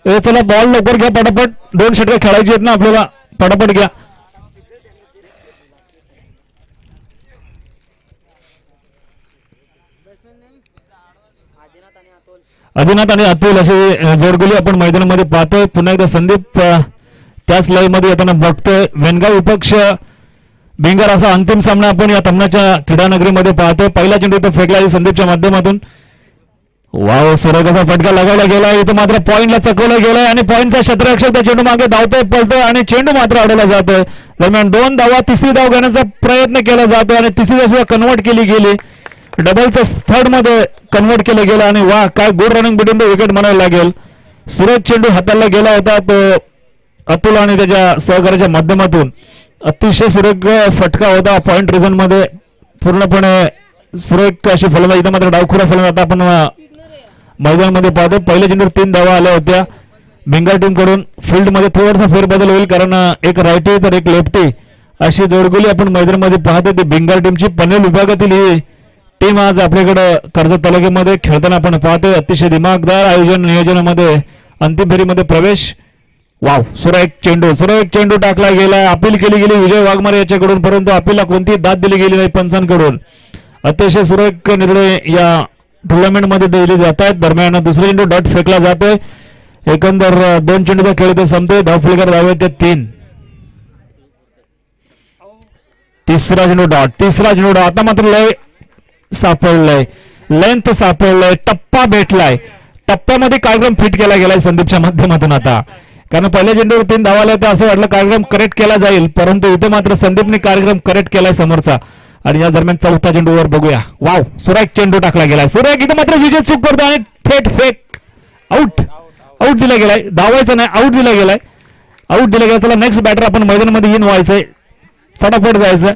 चला बॉल लवकर घ्या पटापट. 2 षटकं खेळायची आहेत ना आपल्याला, पटापट घ्या. आदिनाथ आणि अतुल असे जोडगोली आपण मैदानामध्ये पाहतोय. पुन्हा एकदा संदीप त्याच लाईव्ह मध्ये येताना बघतोय. वेनगाव विपक्ष भिंगर असा अंतिम सामना आपण या तमनाच्या क्रीडानगरीमध्ये पाहतोय. पहिला चेंडू इथं फेकला संदीपच्या माध्यमातून. वाव, सुरेखाचा फटका लगावला गेला. इथं मात्र पॉईंटला चकवलं गेलंय आणि पॉईंटचा क्षेत्ररक्षक त्या चेंडू मागे धावतोय, पळतोय आणि चेंडू मात्र अडवला जातोय. दरम्यान 2 धावा, तिसरी धाव घेण्याचा प्रयत्न केला जातोय आणि तिसरी धाव सुद्धा कन्वर्ट केली गेली. डबलचं थर्ड मध्ये कन्वर्ट केलं गेलं आणि वा, काय good running between the wicket म्हणायला लागेल. सुरेख चेंडू हाताला गेला होता तो अतुल आणि त्याच्या सहकार्याच्या माध्यमातून. अतिशय सुरेख फटका होता. पॉईंट रिझन मध्ये पूर्णपणे सुरेख अशी फलंदाजी. इथं मात्र डावखुरा फलंदाज आता आपण मैदानामध्ये पाहतो. पहिल्या चेंडूवर 3 धावा आल्या होत्या भिंगर टीम कडून. फील्डमध्ये थोडासा फेरबदल होईल कारण एक रायटी तर एक लेफ्टी अशी जोडगोली आपण मैदानामध्ये पाहतो. ती भिंगर टीमची पनवेल विभागातील ही टीम आज आपल्याकडे कर्जत तालुक्यामध्ये खेळताना आपण पाहतोय. अतिशय दिमागदार आयोजन नियोजनामध्ये अंतिम फेरीमध्ये प्रवेश. वाव, सुरेख चेंडू टाकला गेला. अपील केली गेली विजय वाघमारे याच्याकडून, परंतु अपीलला कोणतीही दाद दिली गेली नाही पंचांकडून. अतिशय सुरेख निर्णय या टुर्नामेंट मध्ये दिले जात आहेत. दरम्यान दुसरा चेंडू डॉट फेकला जातोय. एकंदर 2 चेंडूचा खेळ इथे संपतोय. धावफलकर धावे ते 3. तिसरा चेंडू डॉट. आता मात्र लय सापडलंय, लेंथ सापडलंय, टप्पा भेटलाय. टप्प्यामध्ये कार्यक्रम फिट केला गेलाय संदीपच्या माध्यमातून. आता कारण पहिल्या चेंडूवर 3 धावा आल्या तर असं वाटलं कार्यक्रम करेक्ट केला जाईल, परंतु इथे मात्र संदीपने कार्यक्रम करेक्ट केलाय समोरचा. आणि या दरम्यान चौथा चेंडूवर बघूया. वाव, सुरेख चेंडू टाकला गेलाय. सुरेख इथे मात्र विजय चूक करतो आणि थेट फेक आउट दिला गेलाय. धावायचं नाही, आउट दिला गेलाय. चला नेक्स्ट बॅटर आपण मैदानामध्ये इन व्हायचंय, फटाफट जायचं.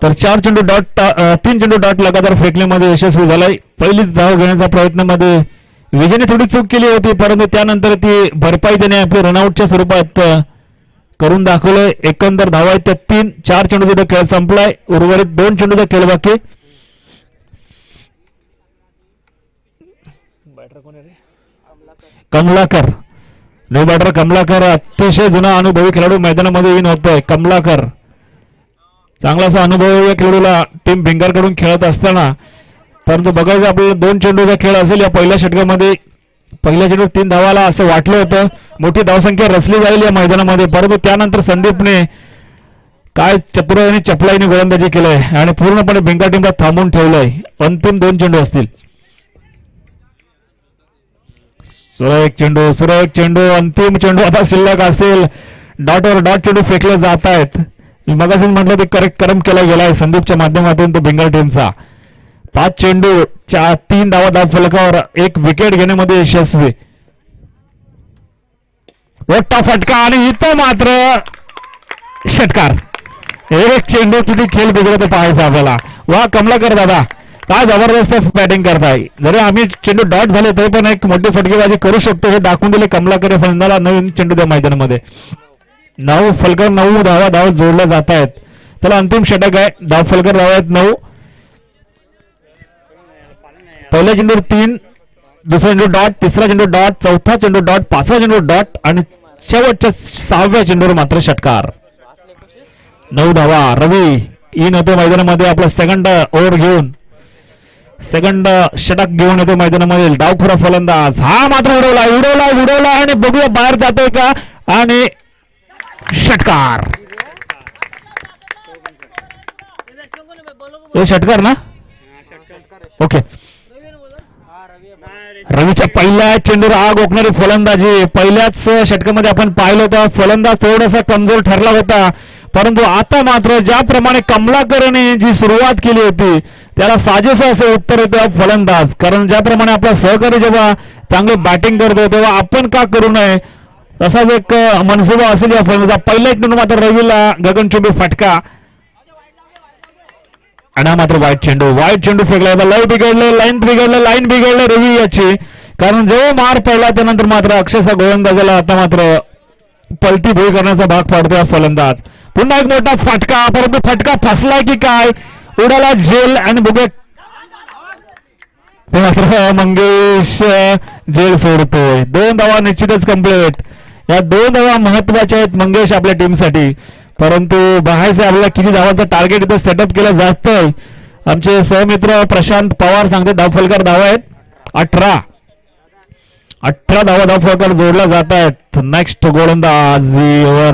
तर 4 चेंडू डॉट 3 चेंडू डॉट लगातार फेकण्यामध्ये यशस्वी झालाय. पहिलीच धाव घेण्याच्या प्रयत्नामध्ये विजयने थोडी चूक केली होती, परंतु त्यानंतर ती भरपाई त्याने आपल्या रनआउटच्या स्वरूपात करून दाखवलंय. एकंदर धावा आहेत त्या 3. 4 चेंडूचा खेळ संपलाय. उर्वरित 2 चेंडूचा खेळ बाकी. कमलाकर, न्यू बॅटर कमलाकर, अतिशय जुना अनुभवी खेळाडू मैदानामध्ये इन होतोय. कमलाकर चांगलासा अनुभव या खेळाडूला टीम भिंगरकडून खेळत असताना, परंतु बघायचं आपल्याला 2 चेंडूचा खेळ असेल या पहिल्या षटकामध्ये. पहिल्या चेंडूवर 3 धावाला असं वाटलं होतं, मोठी धावसंख्या रचली जाईल या मैदानामध्ये, परंतु त्यानंतर संदीपने काय चतुराईने चपलाईने गोलंदाजी केलंय आणि पूर्णपणे भिंगर टीमला थांबून ठेवलंय. अंतिम 2 चेंडू असतील. सुरेख चेंडू अंतिम चेंडू आता शिल्लक असेल. डॉटवर डॉट चेंडू फेकले जात आहेत. मगाशीच म्हटलं ते करेक्ट क्रम केला गेलाय संदीपच्या माध्यमातून तो भिंगर टीमचा. 5 चेंडू 3 धावा धाव फलकावर 1 विकेट घेण्यामध्ये यशस्वी. मोठा फटका आणि इथं मात्र षटकार. 1 चेंडू किती खेळ बिघडतो पाहायचा आपल्याला. वा कमलाकर दादा, काय जबरदस्त बॅटिंग करताय. जरी आम्ही चेंडू डॉट झाले तरी पण एक मोठी फटकेबाजी करू शकतो हे दाखवून दिले कमलाकर या फलंदाला. नवीन चेंडू त्या मैदानामध्ये 9 फलकर 9 धावा जोडल्या जात आहेत. चला अंतिम षटक आहे. धाव फलकर धावा आहेत 9. पहिल्या चेंडूवर 3, दुसरा चेंडू डॉट, तिसरा चेंडू डॉट, चौथा चेंडू डॉट, 5वा चेंडू डॉट आणि शेवटच्या 6व्या चेंडूवर मात्र षटकार. 9 धावा. रवी इन होतो मैदानामध्ये आपला सेकंड ओव्हर घेऊन, सेकंड षटक घेऊन येतो मैदानामध्ये. डावखुरा फलंदाज हा मात्र उडवला आणि बघूया बाहेर जातोय का आणि षटकार. हे षटकार ना, ओके. रवीच्या पहिल्या चेंडूवर आग ओकणारी फलंदाजी पहिल्याच षटकामध्ये आपण पाहिलं होतं. फलंदाज थोडासा कमजोर ठरला होता, परंतु आता मात्र ज्याप्रमाणे कमलाकरने जी सुरुवात केली होती त्याला साजेसं असं उत्तर होतं फलंदाज. कारण ज्याप्रमाणे आपला सहकारी जेव्हा चांगली बॅटिंग करतो तेव्हा आपण का करू नये तसाच एक मनसुबा असेल या फलंदाजा. पहिल्या चेंडू मात्र रवीला गगनचुंबी फटका आणि मात्र वाईट चेंडू फेकला होता. लाईन बिघडले रवी याची, कारण जो मार पडला त्यानंतर मात्र अक्षरशः गोलंदाजाला आता मात्र पलटी भोई करण्याचा भाग पाडतोय फलंदाज. पुन्हा एक मोठा फटका, परंतु फटका फसलाय की काय, उडाला झेल आणि बघूया ते मात्र मंगेश जेल सोडतोय. 2 धावा निश्चितच कंप्लीट. या 2 धावा महत्वाच्या आहेत मंगेश आपल्या टीमसाठी. परंतु बघायचं आपल्याला किती धावांचं टार्गेट इथं सेटअप केलं जातंय. आमचे सहमित्र प्रशांत पवार सांगते धावफलकार धावा आहेत 18 धावफलकार जोडला जात आहेत. नेक्स्ट गोलंदाज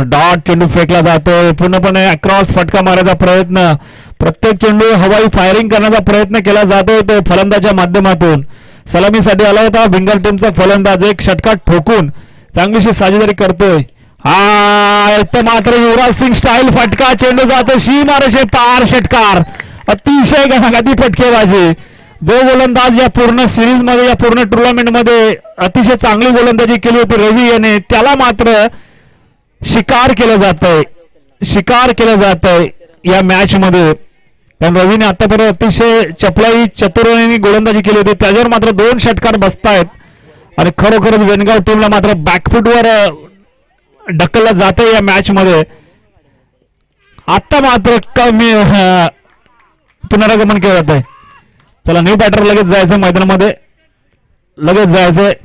डॉट चेंडू फेकला जातोय. पूर्णपणे अक्रॉस फटका मारायचा प्रयत्न. प्रत्येक चेंडू हवाई फायरिंग करण्याचा प्रयत्न केला जातोय तो फलंदाच्या माध्यमातून. सलामीसाठी आला होता भिंगर टीमचा फलंदाज. एक षटकार ठोकून चांगलीशी साजेदारी करतोय. हा मात्र युवराज सिंग स्टाईल फटका. चेंडू जातो सीमारेषे पार. षटकार. अतिशय घणाघाती फटकेबाजी. जो गोलंदाज या पूर्ण सिरीज मध्ये या पूर्ण टुर्नामेंट मध्ये अतिशय चांगली गोलंदाजी केली होती रवी याने, त्याला मात्र शिकार केलं जातंय या मॅच मध्ये. कारण रवीने आतापर्यंत अतिशय चतुराईने गोलंदाजी केली होती. त्याच्यावर मात्र 2 षटकार बसतायत आणि खरोखरच वेनगाव टीमला मात्र बॅकफुटवर ढकललं जातंय या मॅच मध्ये. आता मात्र कमी पुनरागमन केलं जात आहे. चला न्यू बॅटर लगेच जायचं मैदानामध्ये.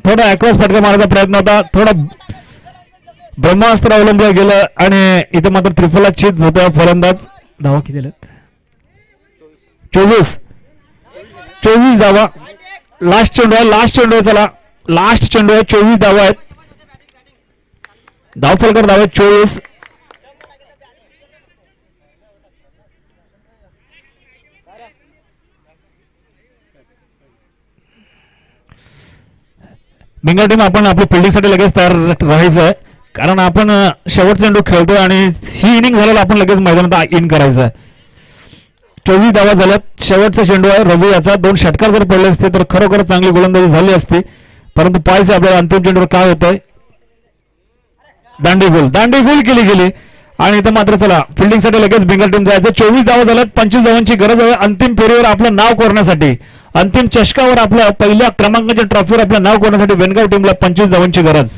थोडा अक्रॉस फटका मारायचा प्रयत्न होता. थोडा ब्रह्मास्त्र अवलंबलं गेलं आणि इथे मात्र त्रिफला चित होता फलंदाज. धावा किती दिल्यात? 24 धावा. लास्ट चेंडू आहे. चला लास्ट चेंडू आहे. 24 धावा आहेत. धावफलकर धावा 24. भिंगर टीम आपण आपली फिल्डिंगसाठी लगेच तयार राहायचं आहे. कारण आपण शेवटचा चेंडू खेळतोय आणि ही इनिंग झाल्याला आपण लगेच मैदानात इन करायचं आहे. 24 धावा झाल्यात. शेवटचा चेंडू आहे रवी याचा. 2 षटकार जर पडले असते तर खरोखर चांगली गोलंदाजी झाली असती. परंतु पाहायचं आपल्याला अंतिम चेंडूवर काय होतंय. दांडी गोल केली गेली आणि इथं मात्र चला फिल्डिंगसाठी लगेच भिंगर टीम जायचं. 24 धावा झाल्यात. 25 धावांची गरज आहे अंतिम फेरीवर आपलं नाव कोरण्यासाठी. अंतिम चषकावर आपल्या पहिल्या क्रमांकाच्या ट्रॉफीवर आपलं नाव कोरण्यासाठी वेनगाव टीमला 25 धावांची गरज.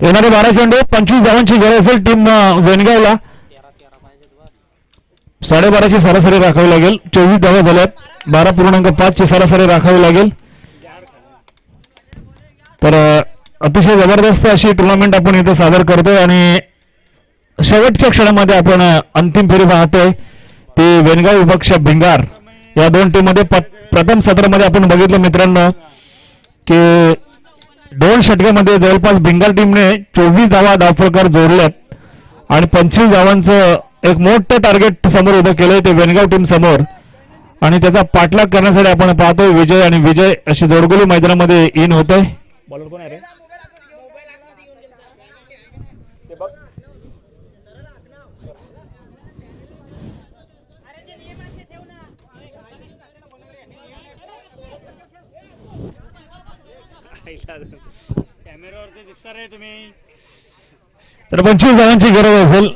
येणारे 12 चेंडू 25 धावांची गरज असेल टीम वेनगावला. 12.5ची सरासरी राखावी लागेल. 24 धावा झाल्यात. 12.5 ची सरासरी राखावी लागेल. तर अतिशय जबरदस्त अशी टुर्नामेंट आपण इथे सादर करतोय आणि शेवटच्या क्षणामध्ये आपण अंतिम फेरी पाहतोय. ती वेनगाव विपक्ष भिंगार या 2 टीम मध्ये प्रथम सत्रामध्ये आपण बघितलं मित्रांनो की 2 षटकामध्ये जवळपास भिंगार टीमने 24 धावा धावफलकार जोडल्यात आणि 25 धावांचं एक मोठं टार्गेट समोर उभं केलंय ते वेनगाव टीम समोर आणि त्याचा पाठलाग करण्यासाठी आपण पाहतोय विजय आणि विजय अशी जोडगोली मैदानामध्ये इन होतोय. बॉलर कोण आहे रे? तर 25 धावांची गरज असेल.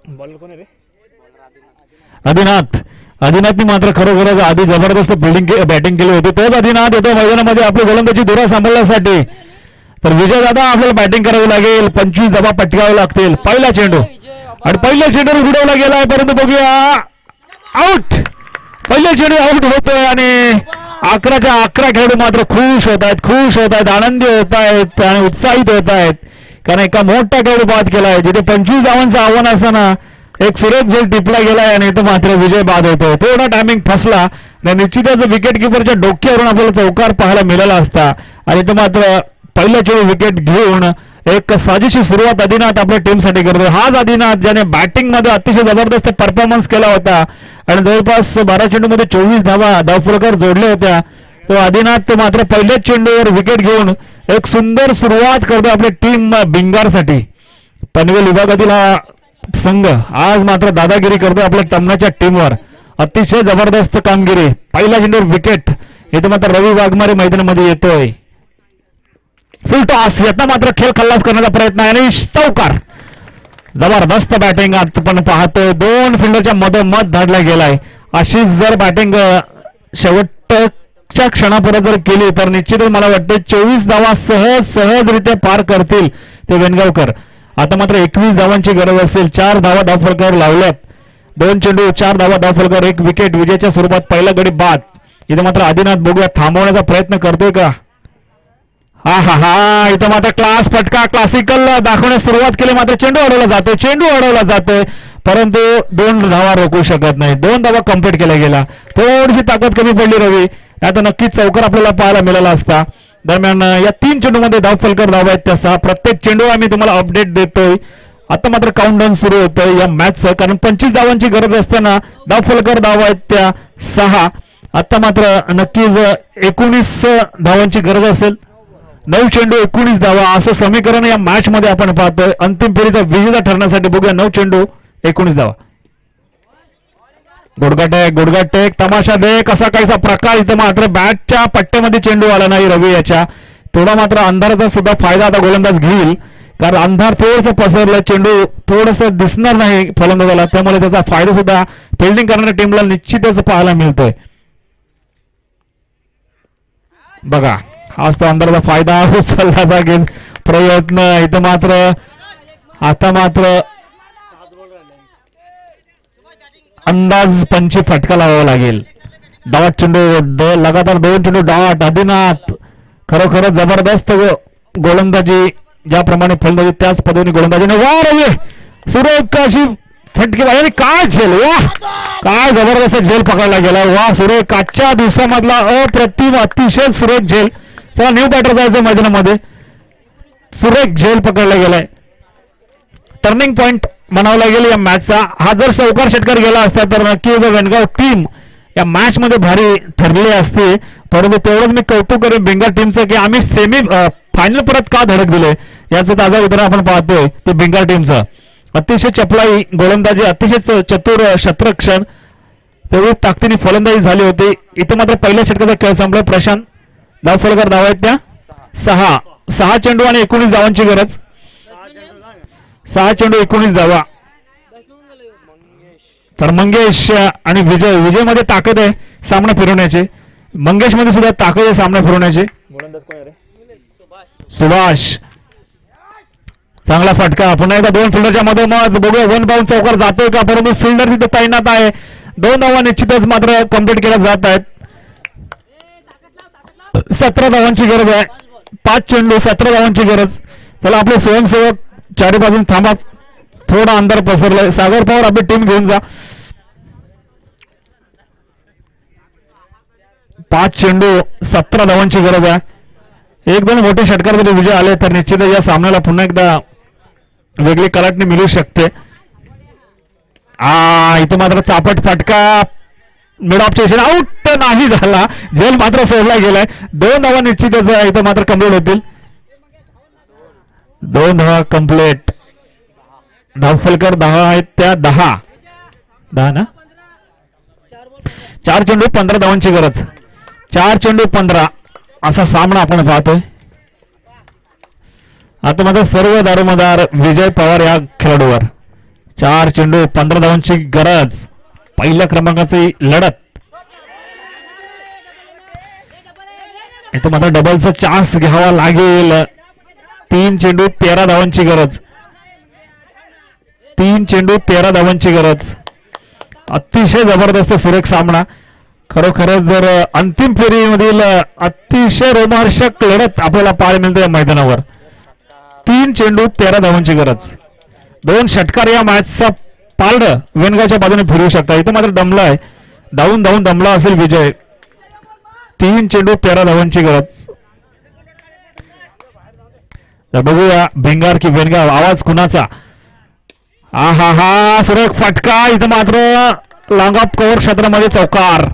बॉलर कोण आहे रे? आदिनाथनी मात्र खरोखरच आधी जबरदस्त बॅटिंग केली होती. तोच आदिनाथ येतो मैदानामध्ये आपली गोलंदाजी धुरा सांभाळण्यासाठी. तर विजय दादा आपल्याला बॅटिंग करावी लागेल. 25 धावा पटकावे लागतील. पहिला चेंडू आणि पहिल्या चेंडूवर उडवला गेलाय परंतु बघूया आउट. पहिल्या चेंडू आउट होतोय आणि 11च्या 11 खेळाडू मात्र खुश होत आहेत, आनंदी होत आहेत आणि उत्साहित होत आहेत, कारण एका मोठा खेळाडू बाद केलाय. जिथे 25 धावांचं आव्हान असताना एक सुरेख झेल टिपला गेलाय आणि इथं मात्र विजय बाद होतोय. थोडा टायमिंग फसला आणि निश्चितच विकेट किपरच्या डोक्यावरून आपल्याला चौकार पाहायला मिळाला असता आणि इथं मात्र पहिल्या चेंडू विकेट घेऊन एक साजेशी सुरुवात आदिनाथ आपल्या टीमसाठी करतो. हाच आदिनाथ ज्याने बॅटिंग मध्ये अतिशय जबरदस्त परफॉर्मन्स केला होता आणि जवळपास 12 चेंडूमध्ये 24 धावफलकर जोडले होत्या. तो आदिनाथ मात्र पहिल्याच चेंडूवर विकेट घेऊन एक सुंदर सुरुवात करतो आपल्या टीम भिंगारसाठी. पनवेल विभागातील हा संघ आज मात्र दादागिरी करतो आपल्या तमनाच्या टीमवर. अतिशय जबरदस्त कामगिरी. पहिल्या चेंडूवर विकेट. इथे मात्र रवी वाघमारे मैदानामध्ये येतोय. फुल टॉस. येता मात्र खेळ खल्लास करण्याचा प्रयत्न आहे आणि चौकार. जबरदस्त बॅटिंग आपण पाहतोय. 2 फिल्डरच्या मधोमध धाडला गेलाय. अशीच जर बॅटिंग शेवटच्या क्षणापर्यंत जर केली तर निश्चितच मला वाटतं 24 धावा सहजरित्या पार करतील ते वेणगावकर. आता मात्र 21 धावांची गरज असेल. 4 धावा धावफलकावर लावल्यात. 2 चेंडू 4 धावा धावफलकावर 1 विकेट. विजयाच्या स्वरूपात पहिला गडी बाद. इथे मात्र आदिनाथ बघूया थांबवण्याचा प्रयत्न करतोय का. हा इथं मात्र क्लास फटका क्लासिकल दाखवण्यास सुरुवात केली. मात्र चेंडू अडवला जातोय परंतु 2 धावा रोखू शकत नाही. 2 धावा कंप्लीट केल्या गेला. थोडीशी ताकद कमी पडली रवी. आता नक्कीच चौकार आपल्याला पाहायला मिळाला असता. दरम्यान या 3 चेंडूमध्ये धावफलकर धावा आहेत त्या 6. प्रत्येक चेंडू आम्ही तुम्हाला अपडेट देतोय. आता मात्र काउंटडाऊन सुरू होतोय या मॅचचं, कारण 25 धावांची गरज असताना धावफलकर धावा आहेत त्या 6. आता मात्र नक्कीच 19 धावांची गरज असेल. 9 चेंडू 19 धावा असं समीकरण या मॅच मध्ये आपण पाहतोय. अंतिम फेरीचा विजेता ठरण्यासाठी बघूया. 9 चेंडू 19 धावा. गुडघा टेक तमाशा दे कसा काहीसा प्रकार. इथं मात्र बॅटच्या पट्ट्यामध्ये चेंडू आला नाही रवी याच्या. थोडा मात्र अंधाराचा सुद्धा फायदा आता गोलंदाज घेईल, कारण अंधार थोडंसं पसरलं. चेंडू थोडंसं दिसणार नाही फलंदाजाला, त्यामुळे त्याचा फायदा सुद्धा फिल्डिंग करणाऱ्या टीमला निश्चितच पाहायला मिळतोय. बघा आज तो अंधाराचा फायदा उचलला जागेल प्रयत्न. इथं मात्र आता मात्र अंदाज पंची फटका लावावा लागेल. डॉट चेंडू लगातार 2 चेंडू डॉट. आदिनाथ खरोखर जबरदस्त गोलंदाजी. ज्याप्रमाणे फलंदाजी त्याच पद्धतीने गोलंदाजीने वा रवी सुरेख अशी फटके आणि काय झेल. वा काय जबरदस्त झेल पकडला गेला. वा सुरेख आजच्या दिवसामधला अप्रतिम अतिशय सुरेख झेल. चला न्यू बॅटर जायचं मैदानामध्ये. सुरेख झेल पकडला गेलाय. टर्निंग पॉइंट म्हणावं लागेल या मॅचचा. हा जर चौकार षटकार गेला असता तर नक्की वेणगाव टीम या मॅच मध्ये भारी ठरली असते. परंतु तेवढंच मी कौतुक करेन बेंगाल टीमचं की आम्ही सेमी फायनल परत का धडक दिले याचं ताजा उदाहरण आपण पाहतोय ते बेंगाल टीमचं. अतिशय चपलाई गोलंदाजी, अतिशय चतुर क्षेत्ररक्षण, तेवढी ताकदीने फलंदाजी झाली होती. इथं मात्र पहिल्या षटकाचा खेळ संपला. प्रशांत धावफलकर धावा आहेत त्या 6 चेंडू आणि 19 धावांची गरज. 6 चेंडू 19 धावा. तर मंगेश आणि विजय मध्ये ताकद आहे सामना फिरवण्याची. मंगेश मध्ये सुद्धा ताकद आहे सामना फिरवण्याची. सुभाष चांगला फटका. पुन्हा एकदा 2 फिल्डरच्या मधोमध बघूया 1 बाउंड चौकार जातोय का, परंतु फिल्डर तिथे तैनात आहे. 2 धावा निश्चितच मात्र कंप्लीट केल्या जात आहेत. 17 धावांची गरज आहे. 5 चेंडू 17 धावांची गरज. चला आपले स्वयंसेवक चारी बाजून थांबा. थोडा अंधार पसरलाय. सागर पवार आपली टीम घेऊन जा. 5 चेंडू 17 धावांची गरज आहे. 1-2 मोठे षटकार जरी विजय आले तर निश्चितच या सामन्याला पुन्हा एकदा वेगळी कलाटणी मिळू शकते. इथं मात्र चापट फटका. मिड ऑफ स्टेशन आउट नाही झाला. झेल मात्र सोडला गेलाय. 2 धावा निश्चितच इथं मात्र कंप्लीट होतील. 2 धावा कंप्लीट. धावफलकर 10 आहेत त्या 10 ना. 4 चेंडू 15 धावांची गरज. 4 चेंडू 15 असा सामना आपण पाहतोय. आता मात्र सर्व दारोमदार विजय पवार या खेळाडूवर. 4 चेंडू 15 धावांची गरज. पहिल्या क्रमांकाची लढत. इथं मात्र डबलचा चान्स घ्यावा लागेल. 3 चेंडू 13 धावांची गरज. 3 चेंडू 13 धावांची गरज. अतिशय जबरदस्त सुरेख सामना. खरोखरच जर अंतिम फेरीमधील अतिशय रोमांचक लढत आपल्याला पाहायला मिळते या मैदानावर. 3 चेंडू 13 धावांची गरज. 2 षटकार या मॅचचा पारड वेनगावच्या बाजूने फिरवू शकता. इथं मात्र दमला आहे, धावून धावून दमला असेल विजय. 3 चेंडू 13 धावांची गरज. तर बघूया भिंगार की वेनगाव, आवाज कुणाचा. हा हा हा सुरेख फटका. इथं मात्र लॉंग ऑफ कव्हर क्षेत्रामध्ये चौकार.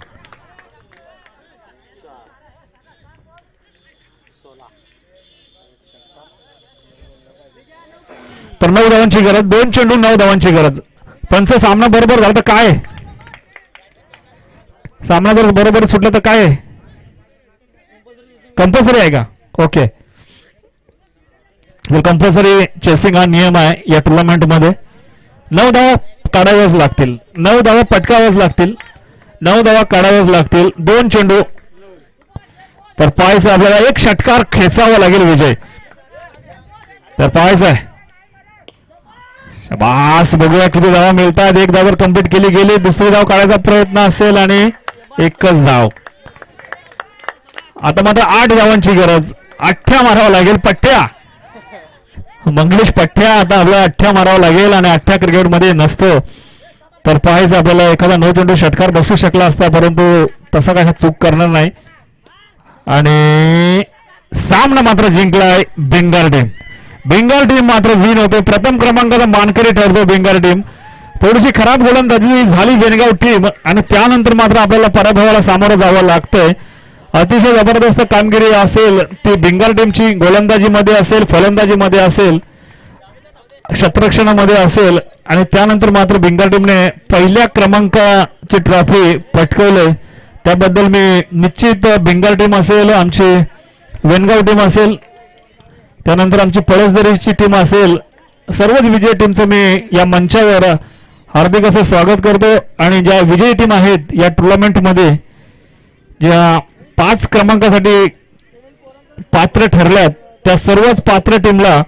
तर 9 धावांची गरज. 2 चेंडू 9 धावांची गरज. पंच सामना बरोबर झाला तर काय, सामना जर बरोबर सुटला तर काय, कंपल्सरी आहे का? ओके, जर कंपल्सरी चेसिंग हा नियम आहे या टुर्नामेंट मध्ये. 9 धावा काढाव्याच लागतील, 9 धावा पटकाव्याच लागतील, 9 धावा काढाव्याच लागतील. 2 चेंडू तर पाहायचं आपल्याला, एक षटकार खेचावा लागेल विजय. तर पाहायचं आहे. शाबास, बघूया किती धावा मिळतात. 1 धावर कंप्लीट केली गेली. दुसरी धाव काढायचा प्रयत्न असेल आणि एकच धाव. आता मात्र 8 धावांची गरज. 8 मारावं लागेल, पठ्ठ्या मंगलेश पठ्ठ्या. आता आपल्याला 8 मारावं लागेल आणि 8 क्रिकेटमध्ये नसतं. तर पाहायचं आपल्याला, एखादा 9 चेंडू षटकार बसू शकला असता, परंतु तसा काही चूक करणार नाही. आणि सामना मात्र जिंकलाय बेंगाल टीम. बेंगाल टीम मात्र विन होते. प्रथम क्रमांकाचा मानकरी ठरतो बेंगाल टीम. थोडीशी खराब गोलंदाजी झाली बेंगाल टीम आणि त्यानंतर मात्र आपल्याला पराभवाला सामोरं जावं लागतंय. अतिशय जबरदस्त कामगिरी असेल ती बेंगाल टीमची, गोलंदाजीमध्ये असेल, फलंदाजीमध्ये असेल, क्षेत्ररक्षणामध्ये असेल. आणि त्यानंतर मात्र बेंगाल टीमने पहिल्या क्रमांकाची ट्रॉफी पटकवली. त्याबद्दल मी निश्चित बेंगाल टीम असेल, आमची वेनगाव टीम असेल, त्यानंतर आमची पळसदरीची टीम असेल, सर्वच विजयी टीमचं मी या मंचावर हार्दिक असं स्वागत करतो. आणि ज्या विजयी टीम आहेत या टुर्नामेंटमध्ये, ज्या 5 क्रमांकासाठी पात्र ठरल्यात, त्या सर्वच पात्र टीमला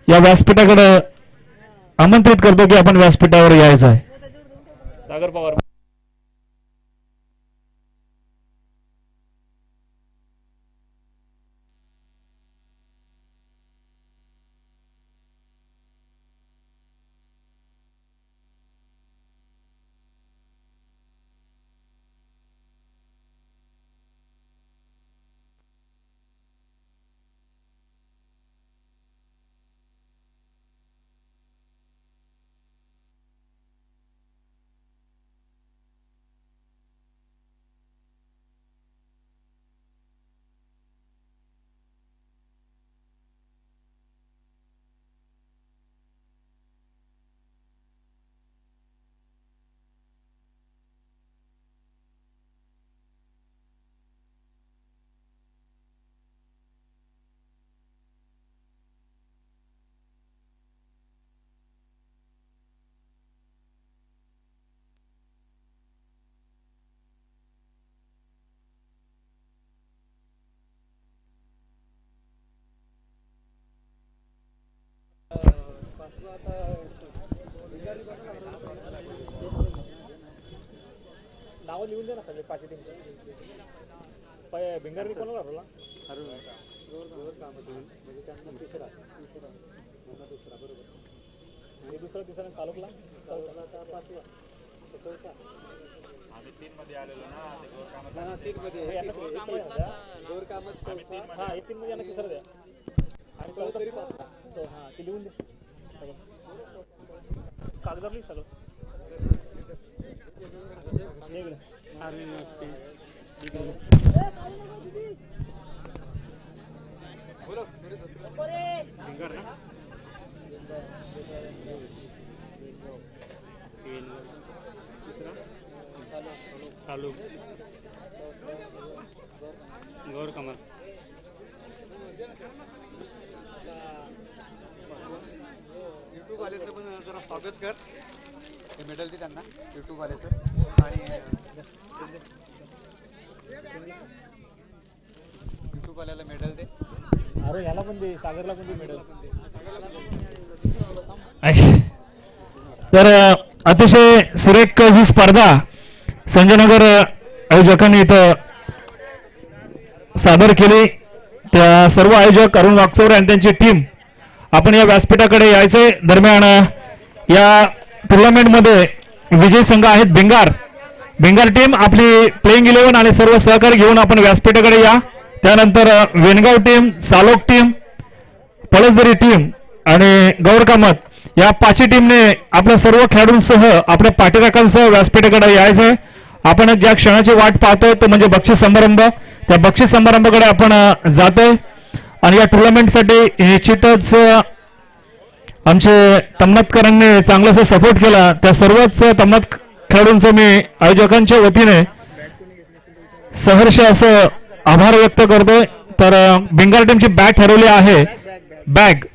या व्यासपीठाकडे आमंत्रित करतो की आपण व्यासपीठावर यायचं आहे. सागर पवार. नाव लिहून दे ना सगळे 5 टीमचे. भिंगारी कोणाला हरवला? म्हणजे त्यांना तिसरा बरोबर. आणि दुसरा तिसरा सालुकला आता 5वा चौथा. आम्ही 3 मध्ये आलेलो ना, ते गोरकामत 3 मध्ये गोरकामत चौथा. हा, 3 मध्ये यांना तिसरा द्या आणि चौथा तरी 5वा. हा, ते लिहून दे सगळं, कागदावर लिह सगळं. चालू गौर कमल. यूट्यूब वाल्याचं पण जरा स्वागत कर. हे मेडल दे त्यांना यूट्यूब वाल्याचं. आणि यूट्यूब वाल्याला मेडल दे. अरे ह्याला पण दे, सागरला पण दे मेडल. तर अतिशय सुरेख ही स्पर्धा संजयनगर आयोजकांनी इथं सादर केली. त्या सर्व आयोजक अरुण वागचौरे आणि त्यांची टीम आपण या व्यासपीठाकडे यायचे. दरम्यान या टुर्नामेंटमध्ये विजयी संघ आहेत बेंगार टीम. आपली प्लेइंग 11 आणि सर्व सहकारी घेऊन आपण व्यासपीठाकडे या. त्यानंतर वेनगाव team, Salok team, Palasdari team आणि गौर कामत या 5 टीमने आपल्या सर्व खेळाडूंसह आपल्या पाठीराखांसह व्यासपीठाकडे यायचंय. आपण ज्या क्षणाची वाट पाहतोय तो म्हणजे बक्षीस समारंभ. त्या बक्षीस समारंभाकडे आपण जातोय आणि या टुर्नामेंटसाठी निश्चितच आमचे तमनाथकरांनी चांगलासा सपोर्ट केला. त्या सर्वच तमनाथ खेळाडूंचं मी आयोजकांच्या वतीने सहर्ष असं आभार व्यक्त करतोय. तर बेंगार टीमची बॅग ठरवली आहे. बॅग